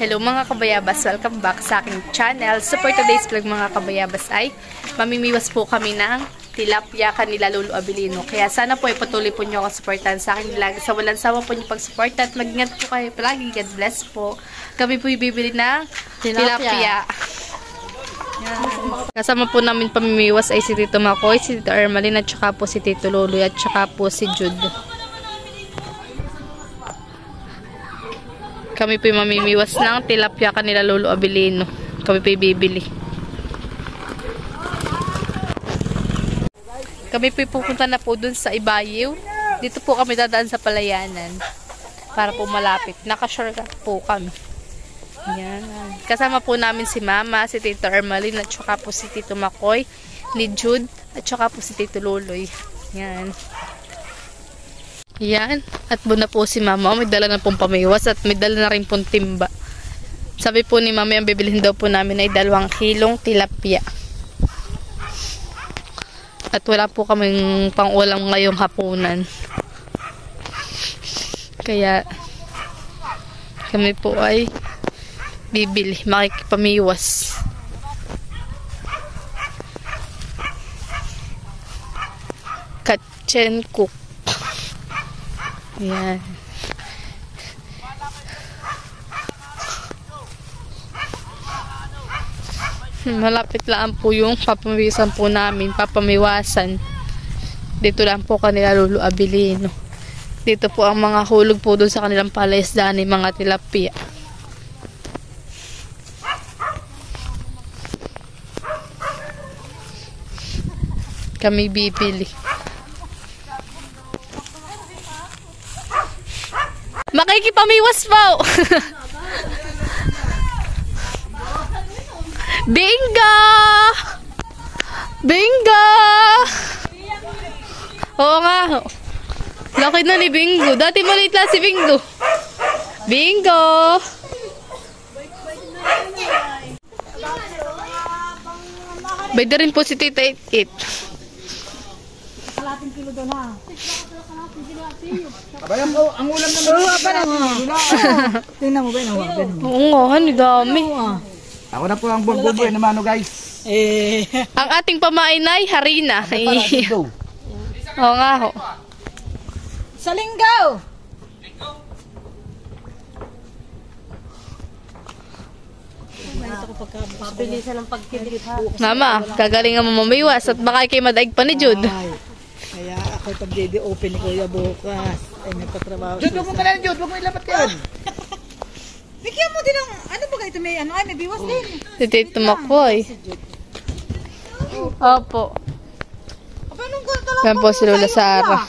Hello mga kabayabas, welcome back sa aking channel. So for today's vlog mga kabayabas ay mamimiwas po kami ng tilapia kanila Lolo Abilino. Kaya sana po ay patuloy po nyo ako supportan sa akin vlog. Sa walang sawa po nyo pag-support at mag-ingat po kayo palagi. God bless po. Kami po ibibili ng tilapia. Kasama po namin pamimiwas ay si Tito Makoy, si Tito Ermalyn at saka po si Tito Loloy at saka po si Jude. Kami po mamimiwas ng tilapia kanila Lolo Abilino. Kami po bibili. Kami po pupunta na po dun sa Ibayew. Dito po kami dadaan sa Palayanan. Para po malapit. Naka-shortcut po kami. Yan. Kasama po namin si Mama, si Tito Ermalyn, at saka po si Tito Makoy, ni Jude, at saka po si Tito Loloy. Yan. Yan. At buna po si Mama. May dala na pong pamiwas at may dala na rin pong timba. Sabi po ni Mama, ang bibilhin daw po namin ay 2 kilong tilapia. At wala po kaming pang-ulam ngayong hapunan. Kaya kami po ay bibili. Makikipamiwas. Katchen cook. Ayan. Malapit lang po yung papamiwasan po namin. Papamiwasan. Dito lang po kanila Lolo Abilino. Dito po ang mga hulog po doon sa kanilang palaisdaan ng mga tilapia. Kami bibili. Makikipamiwas po. Bingo! Bingo! Oo nga. Laki na ni Bingo. Dati maliit lang si Bingo. Bingo! Bayda rin po si Tita 88. Kalating kilo doon ha. Abayan ko, ang ulam naman. Oo, aba na nga. Tingnan mo ba yun? Oo nga, ano dami. Ako na po ang bububuhay naman guys. Ang ating pamain ay harina. Oo nga ho. Sa linggaw! Pabilisan ng pagkilit ha. Mama, kagalingan mo mamiwas at baka kayo madaig pa ni Jude. Kaya ako pag-open ni Kuya bukas. Ay nagpatrabaho. Jude, huwag mo ka na Jude, huwag mo ilapat ka yun. Bigyan mo din ng, ano ba ito may ano? Ay may biwas din. Si Tito Makoy. Opo. Aba nung talaga. Yan po si Lola Sara.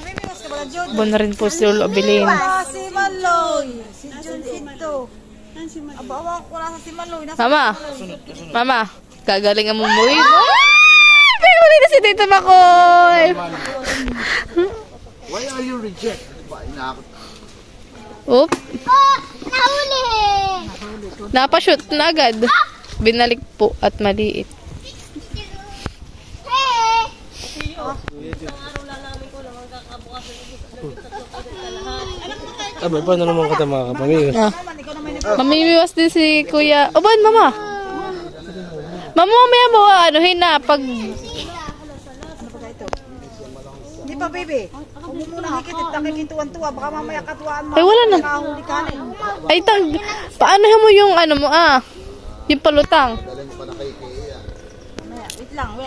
May biwas ka ba Jude? Bon na rin po si Lolo Abilino. Si Maloy. Si Jun Sinto. Aba awang ko na sa si Maloy. Mama, Mama, kagalingan mo mo yun. Ay, huli na si Tito Makoy. Why are you reject? Oop. Nahuli. Napashoot na agad. Binalik po at maliit. Abay, paano naman kita makakapamiwas? Mamimiwas din si Kuya. Oban, Mama. Mama, mamaya mo anuhin na pag... Hindi pa baby. Kung mo muna hikit, nakikituan-tuwa. Baka mamaya katuwaan mo. Ay, wala na. Nakahuli ka na. Ay, paano mo yung ano mo yung palutang. Wait lang ha.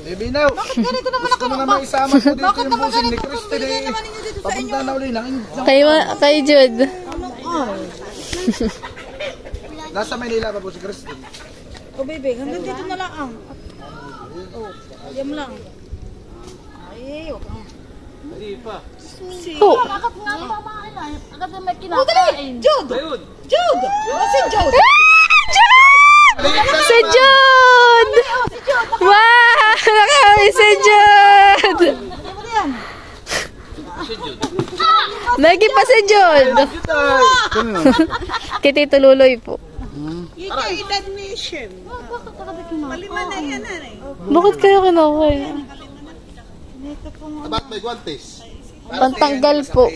Baby now. Bakit ganito naman Gusto mo naman isama ko dito Bakit yung naman busing ni ganito? Christine Pagbigyan naman ninyo dito sa inyo. Papunta na uli lang. Kay Jude. Nasa Manila pa po si Christine. Oh baby, hanggang dito na lang ang. Oh, diyan lang. Ay, wag kang. Oh. Oh, dali! Jude! Jude! Si Jude! Si Jude! Wow! Nakakami si Jude! Nagi pa si Jude! Kay Tito Luloy po. Admission. Malima na yan eh. Bakit kaya kinakay? Dapat may guantes. Pantanggal po.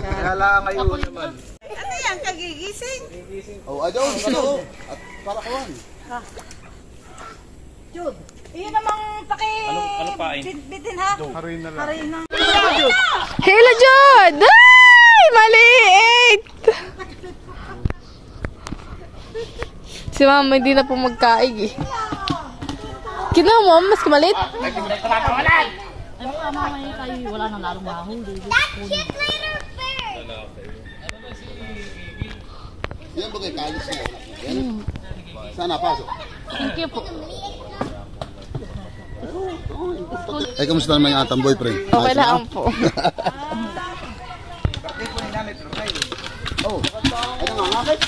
Kaya lang ngayon naman. Ano yan, kagigising? Oh, ayaw. Ano? At para kuhan. Jude, iyon namang bitin ha? Harin na lang. Harin ng... Hello, Jod! Ay! Maliit! Si mama hindi na po magkaig eh. Kinuha mo, mas kumaliit. Ay, baka mamaya kayo wala nang larong mahuli. Yan ba kayo kalis niya? Yan. Sana pasok. Thank you po. Ay, kamusta naman yung atang boyfriend? Okay lang po. Oh, ano nga ngakit?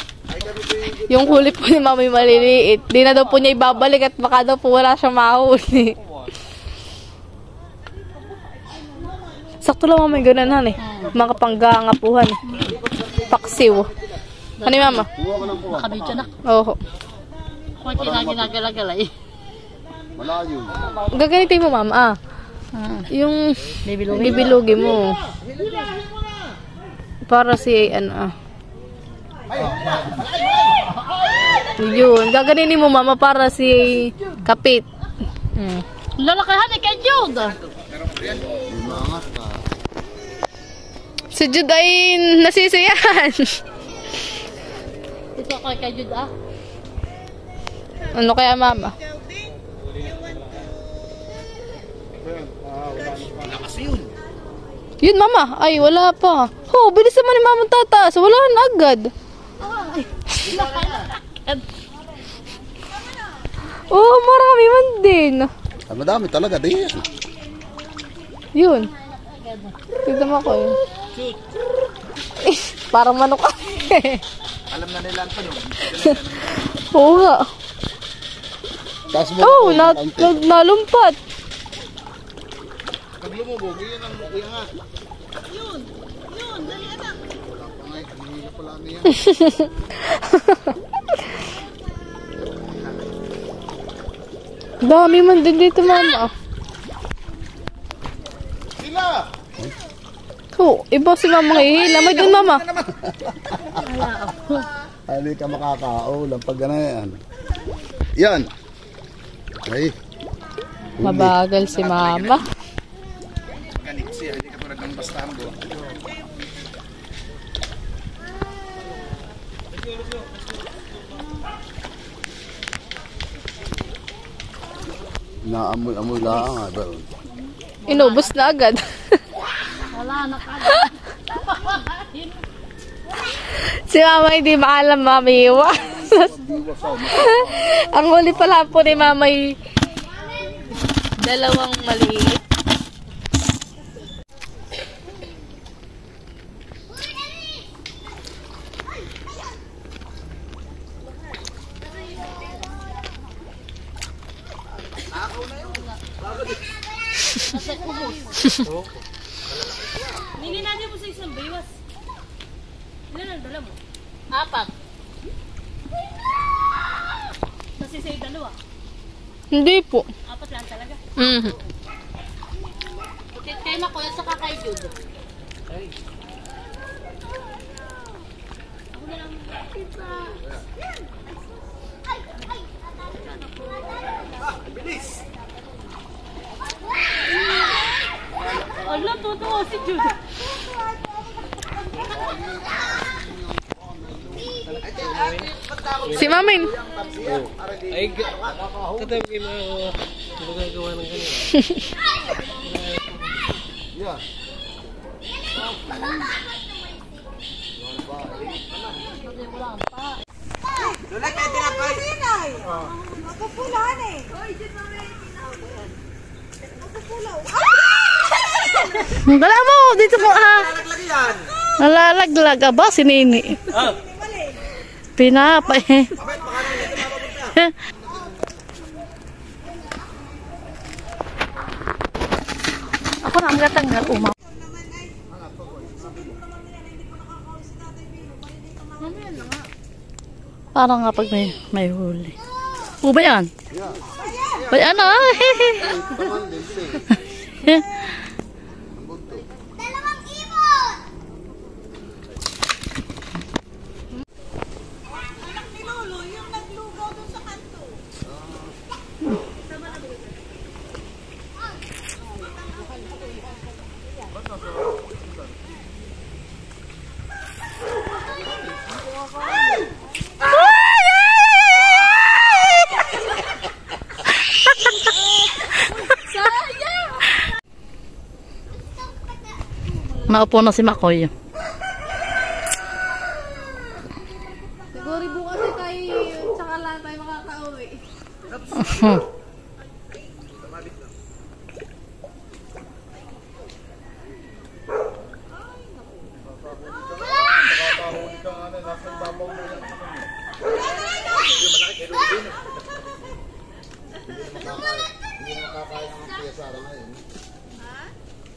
Yung huli po ni mama yung maliliit. Di na daw po niya ibabalik at baka daw po wala siyang mahuli. Sakto lang mama yung gananan eh. Mga panggangapuhan eh. Paksiw. Ano yung mama? Tuwa ka ng kuha. Nakabidyo na. Oo. Kung kinagalagalay. Malayo. Gagamitin mo mama yung bibilugi mo. Para si ano yun. Gaganin mo mama para si Kapit. Lalakahan ni kay Jude. Mangat ka. Si Jude ay nasisiyahan. Ito kay Jude ah. Ano kaya mama? Yun mama. Ay wala pa. Oh, bilis naman ni mama tataas. Wala na agad. Oh, marami man din. Ay, madami talaga. Di yan. Yun. Tignan mo ko yun. Parang manok. Alam na nila ang tanong. Oo nga. Taas mo. Oh, nalumpat. Pag lumubog, yun ang iangat. Yun, dali anak. Wala pa nga, kanina pala niya. Dami man din dito, mama. Sila! Oh, iba si mama hihila. May din, mama. Hindi ka makakaulam pag gana yan. Yan. Ay. Mabagal si mama. Ganik siya, hindi ka tulad ng bastahan ko. Naamoy-amoy lang nga ba? Inubos na agad. Wala na kagad. Si mama hindi maalam mamiwas. Ang huli pala po ni mama ay dalawang maliit. Nini natin mo sa isang baywas. Ilan ang dala mo? 4. Kasi sa'yo dalawa. Hindi po. 4 lang talaga. Bukit kayo na kuya sa kakay Jude. Ako na lang. Ala, totoo si Jude. Si mamin. Ay, katabi mo. Ano gagawa ng ganyan? Yeah. Lola, kaya tinapay. Sinay. Mapupulaan eh. Oy, dyan mamaya yung tinapay. Mapupulaw. Wala mo, dito mo ha. Nalalaglag ba si Nini? Pinapa eh. Ako na ang gatanggal umaw. Parang nga pag may huli. Ba yan? Ba yan ah? Naupo na si Makoy. Siguro bukas tayo, tsaka lang tayo makaka-uwi. Nakakahuli ka nga na, nasa ibabaw mo yan. Hindi na makakain ang piyasara ngayon.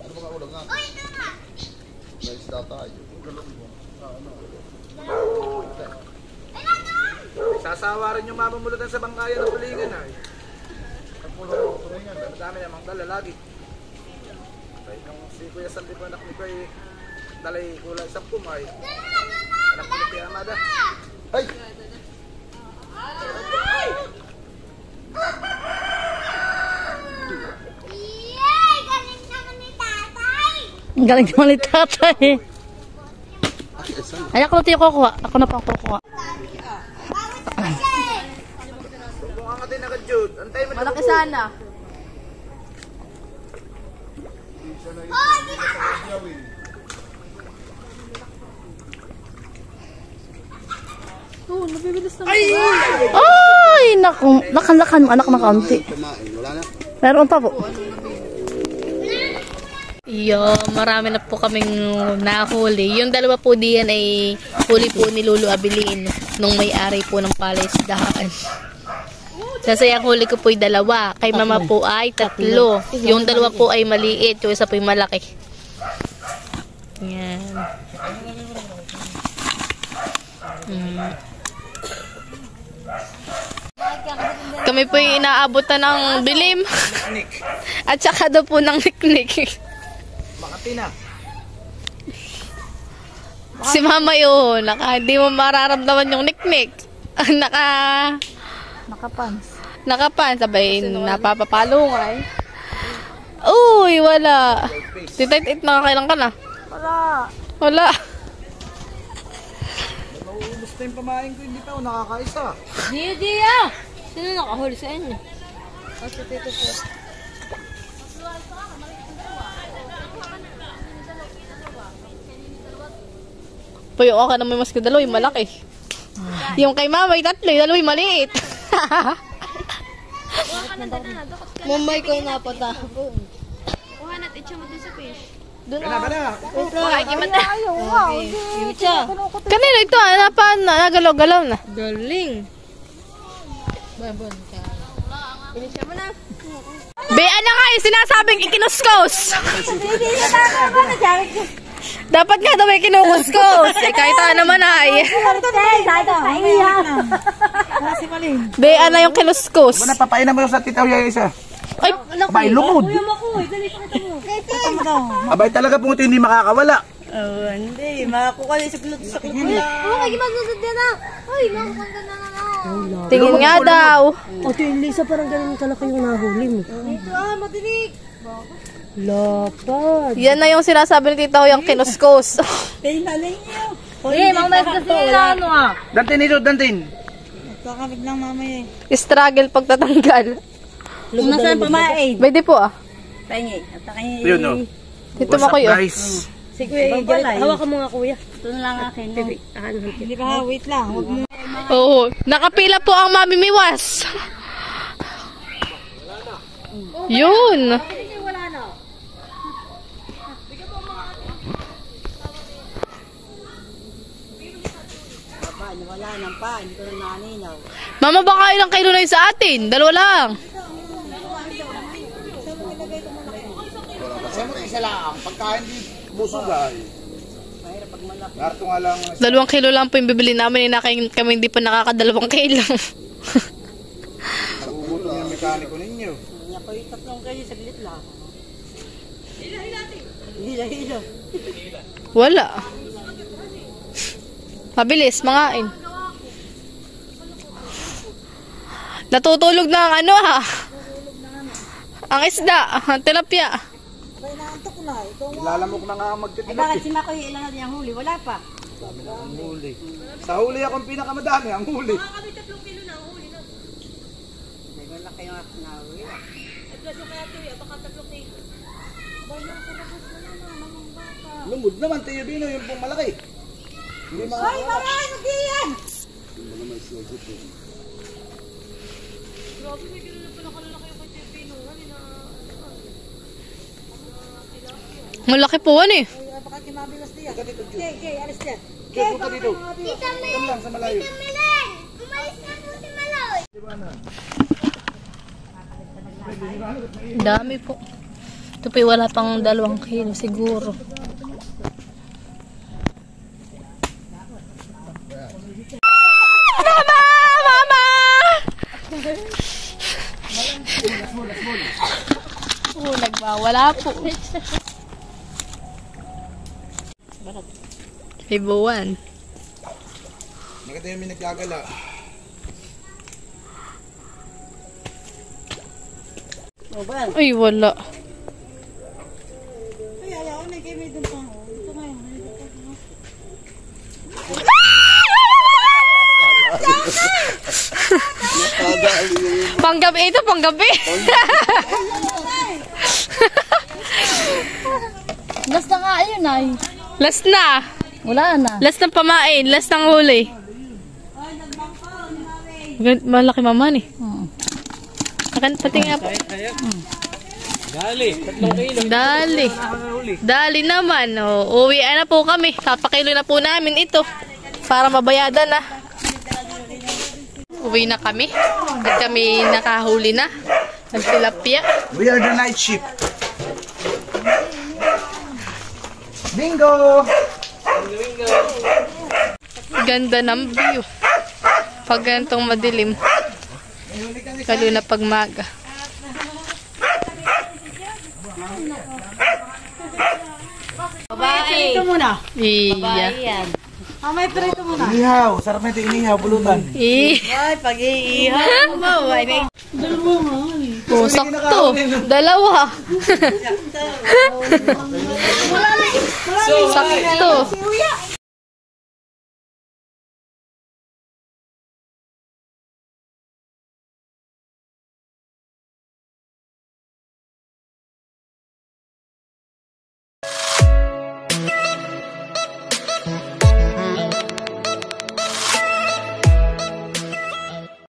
Ano mga ulam natin? May isda tayo. Sasawa rin yung mamamulutan sa bangkayan ng tulingan ay. Kapulong ng tulingan. Madami namang dala lagi. Kaya nung si Kuya Santi po anak ni Kuya dalay kulay sa pumay. Anak ni Kuya Amada. Ay! Ang galing naman ni tatay. Ay, ako na tayo kukuha. Ako na pang kukuha. Kung ang atin naka-Jude, antay mo Malaki sana. Oh, nabibilis na. Ay, naku. Lakan-lakan mo, anak na kaunti. Kumain, wala na. Meron pa po. Yo, marami na po kaming nahuli. Yung dalawa po diyan ay huli po ni Lolo Abilino nung may-ari po ng palaisdaan. Kasi ang huli ko po ay dalawa. Kay mama po ay 3. Yung dalawa po ay maliit. Yung isa po ay malaki. Yan. Kami po ay inaabutan ng bilim. At saka daw po ng niknik. Makati na. Si mama yun, hindi mo mararamdaman yung niknik. Nakapans, sabay, napapapalo nga eh. Uy, wala. Titait-it, nakakailan ka na? Wala. Nauubos na yung pamain ko, hindi pa ako nakakaisa. Dia! Sino nakahuli sa inyo? Kasi dito po. Puyo ka na may mas kadalo, yung malaki. Yung kay mama, yung 3, yung dalawa yung maliit. Mumay ko napatapon. Kaya ba na? Kanina ito, nagalaw-galaw na. Galing. Bean na nga yung sinasabing ikinuskos. Dapat nga daw may kinukuskos. Eh, kahit naman ay. Bean na yung kinuskos. Ba napapainan mo yung sa titaw yung isa? Ay, Abay, lumod. Abay talaga po ito hindi makakawala. Hindi, makakuha sa klot sa kuya. tingin nga daw. O, yung Lisa, parang ganun kalaki yung nahuli mo. Madilig. Lapad. Yan na yung sinasabi ni Tita yung kinuskos. Kaya nalay niyo. Mamaya kasi ano ah. Dantin ito, Dantin. Kakabig lang mamaya. Struggle pagtatanggal. Nasaan pamain? Pwede po ah. Pahingi. At kayo. Yun o. Dito mo kayo. Guys. Si Kuya Ijay. Hawakan mo nga, kuya. Ito na lang akin. Hindi ba? Wait lang. Huwag mo. Oo. Nakapila po ang mamimiwas. Yun. Wala nang pa. Hindi ko na naninaw. Mama, baka ilang kilo na yun sa atin? 2 lang. Kasi mo isa lang. Pagka hindi busog ay. Narito nga lang. 2 kilo lang po yung bibili namin. Kami hindi pa nakaka2 kilo. Nagugutom yung mekaniko ninyo. Ako yung 3 kayo. Saglit lang. Hila-hila. Wala. Mabilis, mangain. Natutulog na ang ano ha. Ang isda, ang tilapia. Kaya naantok na. Ito nga. Lalamok na nga ang Ay magtitinag. bakit si Makoy ilan natin ang huli? Wala pa. Ang huli. Sa huli akong pinakamadami, ang huli. May wala kayo nahuli. Lungod naman, Tio Bino, yung pong malaki. Hindi mga... Ay, maray, mag-iyan! Malaki po ano eh. Ay, baka kimabilas niya. Okay, alis niya. Kaya punta dito. Kam lang sa malayo. Dami po. Ito po wala pang 2 kilo siguro. Mama! Mama! Nagbawala po. Ibuwan. Maganda yung may nagkagala. Ay, wala. Ay, ayaw na kayo may dun pa. Ito nga yun. Panggabi ito, panggabi. Last na nga ayun ay. Last na. Wala na. Last ng pamain. Last ng huli. Malaki maman eh. Pati nga po. Dali, 3 kilo. Dali. Dali naman. Oh. Uwi na po kami. Papakilo na po namin ito. Para mabayadan na. Uwi na kami. At kami nakahuli na. Ng tilapia. We are the night shift. Bingo! Ganda ng view. Pag ganitong madilim. Lalo na pag maga. Ito muna. Iya. May prito muna. Inihaw. Sarap na ito inihaw. Pulutan. Iya. Ay, pag-iihaw mo. Oh, sakto. 2. Sakto. Uya.